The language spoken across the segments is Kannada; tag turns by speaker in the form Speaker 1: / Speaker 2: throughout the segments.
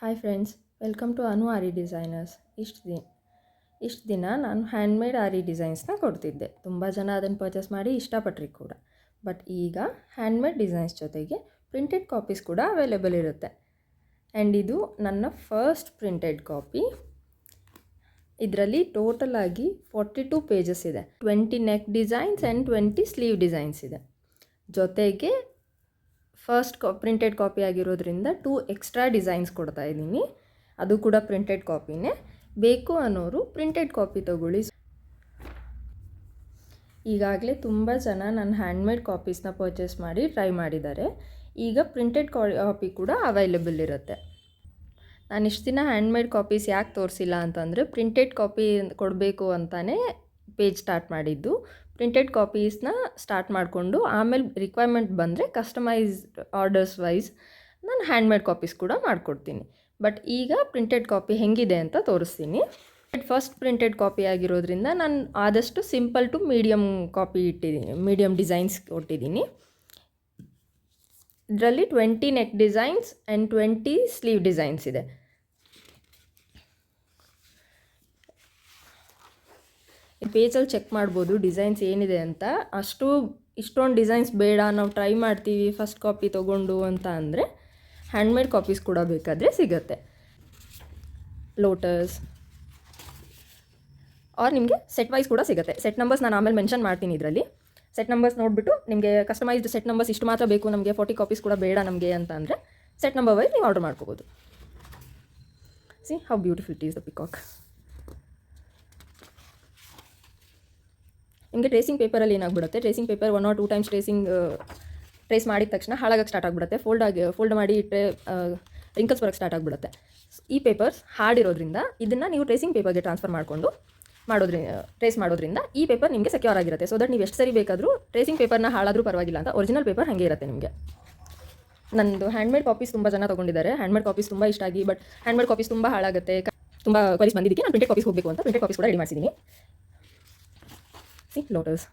Speaker 1: Hi friends, welcome to Anu Aari designers. ಇಷ್ಟು ದಿನ ನಾನು ಹ್ಯಾಂಡ್ಮೇಡ್ ಆರಿ ಡಿಸೈನ್ಸ್ನ ಕೊಡ್ತಿದ್ದೆ. ತುಂಬ ಜನ ಅದನ್ನು ಪರ್ಚೇಸ್ ಮಾಡಿ ಇಷ್ಟಪಟ್ರಿ ಕೂಡ. ಬಟ್ ಈಗ ಹ್ಯಾಂಡ್ಮೇಡ್ ಡಿಸೈನ್ಸ್ ಜೊತೆಗೆ ಪ್ರಿಂಟೆಡ್ ಕಾಪೀಸ್ ಕೂಡ ಅವೈಲೇಬಲ್ ಇರುತ್ತೆ. ಆ್ಯಂಡ್ ಇದು ನನ್ನ ಫಸ್ಟ್ ಪ್ರಿಂಟೆಡ್ ಕಾಪಿ. ಇದರಲ್ಲಿ ಟೋಟಲ್ ಆಗಿ 42 ಪೇಜಸ್ ಇದೆ. 20 neck designs and 20 sleeve designs ಇದೆ. ಜೊತೆಗೆ ಫಸ್ಟ್ ಪ್ರಿಂಟೆಡ್ ಕಾಪಿ ಆಗಿರೋದ್ರಿಂದ 2 ಎಕ್ಸ್ಟ್ರಾ ಡಿಸೈನ್ಸ್ ಕೊಡ್ತಾ ಇದ್ದೀನಿ. ಅದು ಕೂಡ ಪ್ರಿಂಟೆಡ್ ಕಾಪಿನೇ. ಬೇಕು ಅನ್ನೋರು ಪ್ರಿಂಟೆಡ್ ಕಾಪಿ ತೊಗೊಳ್ಳಿ. ಈಗಾಗಲೇ ತುಂಬ ಜನ ನನ್ನ ಹ್ಯಾಂಡ್ಮೇಡ್ ಕಾಪೀಸ್ನ ಪರ್ಚೇಸ್ ಮಾಡಿ ಟ್ರೈ ಮಾಡಿದ್ದಾರೆ. ಈಗ ಪ್ರಿಂಟೆಡ್ ಕಾಪಿ ಕೂಡ ಅವೈಲೇಬಲ್ ಇರುತ್ತೆ. ನಾನು ಇಷ್ಟು ದಿನ ಹ್ಯಾಂಡ್ಮೇಡ್ ಕಾಪೀಸ್ ಯಾಕೆ ತೋರಿಸಿಲ್ಲ ಅಂತಂದರೆ, ಪ್ರಿಂಟೆಡ್ ಕಾಪಿ ಕೊಡಬೇಕು ಅಂತಲೇ ಪೇಜ್ ಸ್ಟಾರ್ಟ್ ಮಾಡಿದ್ದು. ಪ್ರಿಂಟೆಡ್ ಕಾಪೀಸ್ನ ಸ್ಟಾರ್ಟ್ ಮಾಡಿಕೊಂಡು ಆಮೇಲೆ ರಿಕ್ವೈರ್ಮೆಂಟ್ ಬಂದರೆ ಕಸ್ಟಮೈಸ್ಡ್ ಆರ್ಡರ್ಸ್ ವೈಸ್ ನಾನು ಹ್ಯಾಂಡ್ಮೇಡ್ ಕಾಪೀಸ್ ಕೂಡ ಮಾಡಿಕೊಡ್ತೀನಿ. ಬಟ್ ಈಗ ಪ್ರಿಂಟೆಡ್ ಕಾಪಿ ಹೆಂಗಿದೆ ಅಂತ ತೋರಿಸ್ತೀನಿ. ಫಸ್ಟ್ ಪ್ರಿಂಟೆಡ್ ಕಾಪಿ ಆಗಿರೋದ್ರಿಂದ ನಾನು ಆದಷ್ಟು ಸಿಂಪಲ್ ಟು ಮೀಡಿಯಮ್ ಕಾಪಿ ಇಟ್ಟಿದ್ದೀನಿ, ಮೀಡಿಯಮ್ ಡಿಸೈನ್ಸ್ ಕೊಟ್ಟಿದ್ದೀನಿ. ಇದರಲ್ಲಿ 20 neck designs and 20 sleeve designs ಇದೆ. ಪೇಜಲ್ಲಿ ಚೆಕ್ ಮಾಡ್ಬೋದು ಡಿಸೈನ್ಸ್ ಏನಿದೆ ಅಂತ. ಇಷ್ಟೊಂದು ಡಿಸೈನ್ಸ್ ಬೇಡ, ನಾವು ಟ್ರೈ ಮಾಡ್ತೀವಿ ಫಸ್ಟ್ ಕಾಪಿ ತೊಗೊಂಡು ಅಂತ ಅಂದರೆ ಹ್ಯಾಂಡ್ಮೇಡ್ ಕಾಪೀಸ್ ಕೂಡ ಬೇಕಾದರೆ ಸಿಗುತ್ತೆ. ಲೋಟಸ್ ಆರ್ ನಿಮಗೆ ಸೆಟ್ ವೈಸ್ ಕೂಡ ಸಿಗುತ್ತೆ. ಸೆಟ್ ನಂಬರ್ಸ್ ನಾನು ಆಮೇಲೆ ಮೆನ್ಷನ್ ಮಾಡ್ತೀನಿ. ಇದರಲ್ಲಿ ಸೆಟ್ ನಂಬರ್ಸ್ ನೋಡಿಬಿಟ್ಟು ನಿಮಗೆ ಕಸ್ಟಮೈಸ್ಡ್ ಸೆಟ್ ನಂಬರ್ಸ್ ಇಷ್ಟು ಮಾತ್ರ ಬೇಕು, ನಮಗೆ 40 ಕಾಪೀಸ್ ಕೂಡ ಬೇಡ ನಮಗೆ ಅಂತ ಅಂದರೆ ಸೆಟ್ ನಂಬರ್ ವೈಸ್ ನೀವು ಆರ್ಡರ್ ಮಾಡ್ಕೋಬೋದು. See how beautiful it is the peacock. ನಿಮಗೆ ಟ್ರೇಸಿಂಗ್ ಪೇಪರಲ್ಲಿ ಏನಾಗ್ಬಿಡುತ್ತೆ, tracing paper 1 or 2 times trace ಮಾಡಿದ ತಕ್ಷಣ ಹಾಳಾಗಕ್ಕೆ ಸ್ಟಾರ್ಟ್ ಆಗಿಬಿಡುತ್ತೆ. ಫೋಲ್ಡ್ ಮಾಡಿ ಇಟ್ಟರೆ ರಿಂಕಲ್ಸ್ ಬರೋಕ್ಕೆ ಸ್ಟಾರ್ಟ್ ಆಗಿಬಿಡುತ್ತೆ. ಈ ಪೇಪರ್ಸ್ ಹಾರ್ಡಿರೋದ್ರಿಂದ ಇದನ್ನು ನೀವು ಟ್ರೇಸಿಂಗ್ ಪೇಪರ್ಗೆ ಟ್ರಾನ್ಸ್ಫರ್ ಮಾಡಿಕೊಂಡು ಟ್ರೇಸ್ ಮಾಡೋದ್ರಿಂದ ಈ ಪೇಪರ್ ನಿಮಗೆ ಸೆಕ್ಯೂರ್ ಆಗಿರುತ್ತೆ. ಸೊ ದಟ್ ನೀವು ಎಷ್ಟು ಸರಿ ಬೇಕಾದರೂ ಟ್ರೇಸಿಂಗ್ ಪೇಪರ್ನ ಹಾಳಾದರೂ ಪರವಾಗಿಲ್ಲ ಅಂತ ಒರಿಜಿನಲ್ ಪೇಪರ್ ಹಾಗೆ ಇರುತ್ತೆ ನಿಮಗೆ. ನನ್ನದು ಹ್ಯಾಂಡ್ಮೇಡ್ ಕಾಪೀಸ್ ತುಂಬ ಜನ ತೊಗೊಂಡಿದ್ದಾರೆ. ಹ್ಯಾಂಡ್ಮೇಡ್ ಕಾಪೀಸ್ ತುಂಬ ಇಷ್ಟ ಆಗಿ, ಬಟ್ ಹ್ಯಾಂಡ್ಮೇಡ್ ಕಾಪೀಸ್ ತುಂಬ ಹಾಳಾಗುತ್ತೆ, ತುಂಬ ಕ್ವರೀಸ್ ಬಂದಿದ್ದಕ್ಕೆ ನಾನು ಪ್ರಿಂಟೆಡ್ ಕಾಪೀಸ್ ಹೋಗಬೇಕು ಅಂತ ಪ್ರಿಂಟೆಡ್ ಕಾಪೀಸ್ ಕೂಡ ರೆಡಿ ಮಾಡಿಸಿದ್ದೀನಿ. See lotus.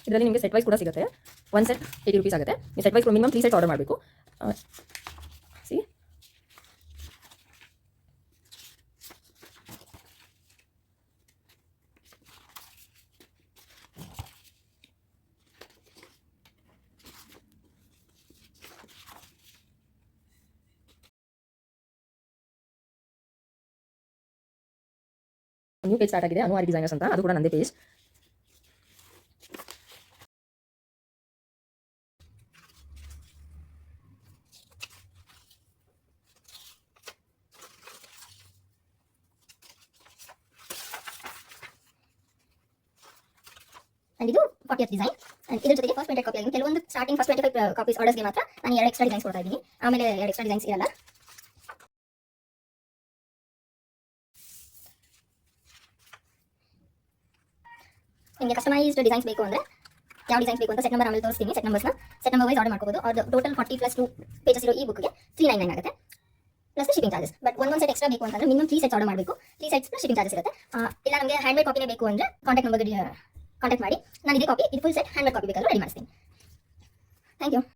Speaker 1: ಇದರಲ್ಲಿ ನಿಮಗೆ ಸೆಟ್ ವೈಸ್ ಕೂಡ ಸಿಗುತ್ತೆ. 1 ಸೆಟ್ 80 ರೂಪೀಸ್ ಆಗುತ್ತೆ. ನೀವು set wise minimum 3 sets order ಮಾಡಬೇಕು. ಸಿ ನ್ಯೂ ಪೇಜ್ ಸ್ಟಾರ್ಟ್ ಆಗಿದೆ, ಅನು ಆರಿ ಡಿಸೈನರ್ಸ್ ಅಂತ. ಅದು ಕೂಡ ನಂದೇ ಪೇಜ್.
Speaker 2: ಅಂಡ್ ಇದು 40th ಡಿಸೈನ್. ಅಂಡ್ ಇದರ ಜೊತೆಗೆ ಫಸ್ಟ್ ಪ್ರಿಂಟೆಡ್ ಕಾಪಿ ಆಗಿದೆ. ಕೆಲವೊಂದು ಸ್ಟಾರ್ಟಿಂಗ್ ಫಸ್ಟ್ 25 ಕಾಪೀಸ್ ಆರ್ಡರ್ಸ್ಗೆ ಮಾತ್ರ ನಾನು 2 ಎಕ್ಸ್ಟ್ರಾ ಡಿಸೈನ್ಸ್ ಕೊಡ್ತಾ ಇದ್ದೀನಿ. ಆಮೇಲೆ 2 ಎಕ್ಸ್ಟ್ರಾ ಡಿಸೈನ್ಸ್ ಇರಲ್ಲ. ನಿಮಗೆ ಕಸ್ಟಮೈಸ್ಡ್ ಡಿಸೈನ್ಸ್ ಬೇಕು ಅಂದರೆ ಯಾವ ಡಿಸೈನ್ಸ್ ಬೇಕು ಅಂತ ಸೆಟ್ ನಂಬರ್ ಆಮೇಲೆ ತೋರಿಸ್ತೀನಿ. ಸೆಟ್ ನಂಬರ್ ವೈಸ್ ಆರ್ಡರ್ ಮಾಡ್ಕೋಬೋದು. ಅದು ಟೋಟಲ್ 40 + 2 ಪೇಜಸ್ ಇರೋ ಈ ಬುಕ್ಗೆ 399 ಆಗುತ್ತೆ ಪ್ಲಸ್ ಶಿಪ್ಪಿಂಗ್ ಚಾರ್ಜಸ್. ಬಟ್ ಒಂದು ಸೆಟ್ ಎಕ್ಸ್ಟ್ರಾ ಬೇಕು ಅಂತಂದರೆ ಮಿನಿಮಮ್ 3 ಸೆಟ್ಸ್ ಆರ್ಡರ್ ಮಾಡಬೇಕು. 3 ಸೆಟ್ಸ್ ಪ್ಲಸ್ ಶಿಪ್ಪಿಂಗ್ ಚಾರ್ಜಸ್ ಇರುತ್ತೆ. ಇಲ್ಲ ನಮಗೆ ಹ್ಯಾಂಡ್ಮೇಡ್ ಕಾಪಿನೇ ಬೇಕು ಅಂದರೆ ಕಾಂಟ್ಯಾಕ್ಟ್ ನಂಬರ್ಗೆ ಕಾಂಟ್ಯಾಕ್ಟ್ ಮಾಡಿ. ನಾನು ಇದೇ ಕಾಪಿ, ಇದು ಫುಲ್ ಸೆಟ್ ಹ್ಯಾಂಡ್ಮೇಡ್ ಕಾಪಿ ಬೇಕಾದರೂ ರೆಡಿ ಮಾಡಿಸ್ತೀನಿ. Thank you.